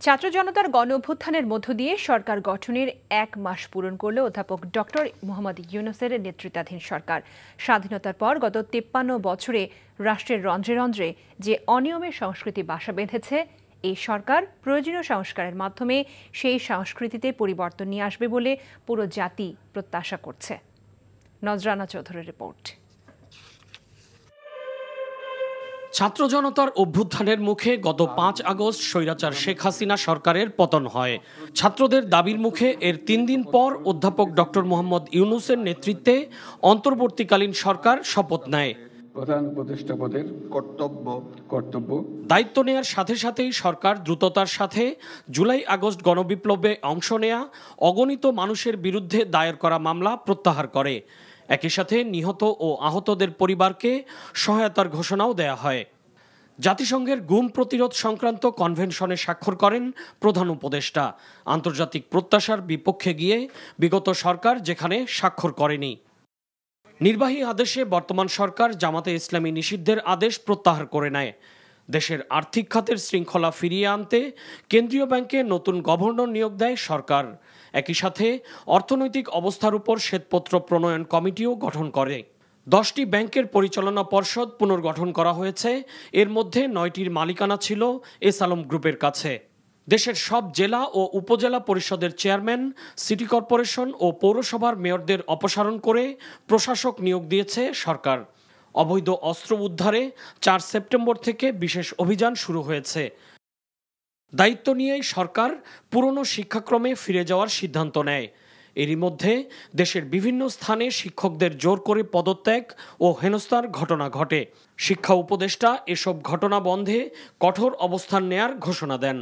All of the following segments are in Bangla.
ছাত্র জনতার গণ অভ্যুত্থানের মধ্য দিয়ে সরকার গঠনের 1 মাস পূরণ করল অধ্যাপক ডক্টর মোহাম্মদ ইউনূসের নেতৃত্বাধীন সরকার। স্বাধীনতার পর গত 53 বছরে রাষ্ট্রের রন্ধ্রে রন্ধ্রে যে অনিয়মের সংস্কৃতি বাসা বেঁধেছে, এই সরকার প্রয়োজনীয় সংস্কারের মাধ্যমে সেই সংস্কৃতিতে পরিবর্তন নিয়ে আসবে বলে পুরো জাতি প্রত্যাশা করছে। নজরানা চৌধুরীর রিপোর্ট। ছাত্র জনতার অভ্যুত্থানের মুখে গত 5 আগস্ট স্বৈরাচার শেখ হাসিনা সরকারের পতন হয়। ছাত্রদের দাবির মুখে এর 3 দিন পর অধ্যাপক ডক্টর মোহাম্মদ ইউনূসের নেতৃত্বে অন্তর্বর্তীকালীন সরকার শপথ নেয়। প্রধান উপদেষ্টা পদের কর্তব্য দায়িত্ব নেয়ার সাথে সাথেই সরকার দ্রুততার সাথে জুলাই আগস্ট গণবিপ্লবে অংশ নেয়া অগণিত মানুষের বিরুদ্ধে দায়ের করা মামলা প্রত্যাহার করে। একই সাথে নিহত ও আহতদের পরিবারকে সহায়তার ঘোষণাও দেয়া হয়। জাতিসংঘের গুম প্রতিরোধ সংক্রান্ত কনভেনশনে স্বাক্ষর করেন প্রধান উপদেষ্টা। আন্তর্জাতিক প্রত্যাশার বিপক্ষে গিয়ে বিগত সরকার যেখানে স্বাক্ষর করেনি। নির্বাহী আদেশে বর্তমান সরকার জামাতে ইসলামী নিষিদ্ধের আদেশ প্রত্যাহার করে নেয়। দেশের আর্থিক খাতের শৃঙ্খলা ফিরিয়ে আনতে কেন্দ্রীয় ব্যাংকে নতুন গভর্নর নিয়োগ দেয় সরকার। একই সাথে অর্থনৈতিক অবস্থার উপর শ্বেতপত্র প্রণয়ন কমিটিও গঠন করে। 10টি ব্যাংকের পরিচালনা পর্ষদ পুনর্গঠন করা হয়েছে। এর মধ্যে 9টির মালিকানা ছিল এস আলম গ্রুপের কাছে। দেশের সব জেলা ও উপজেলা পরিষদের চেয়ারম্যান, সিটি কর্পোরেশন ও পৌরসভার মেয়রদের অপসারণ করে প্রশাসক নিয়োগ দিয়েছে সরকার। অবৈধ অস্ত্র উদ্ধারে 4 সেপ্টেম্বর থেকে বিশেষ অভিযান শুরু হয়েছে। দায়িত্ব নিয়েই সরকার পুরনো শিক্ষাক্রমে ফিরে যাওয়ার সিদ্ধান্ত নেয়। এরই মধ্যে দেশের বিভিন্ন স্থানে শিক্ষকদের জোর করে পদত্যাগ ও হেনস্থার ঘটনা ঘটে। শিক্ষা উপদেষ্টা এসব ঘটনা বন্ধে কঠোর অবস্থান নেয়ার ঘোষণা দেন।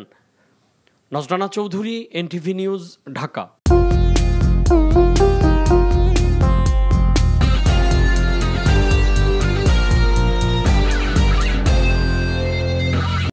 নজরানা চৌধুরী, এনটিভি নিউজ, ঢাকা।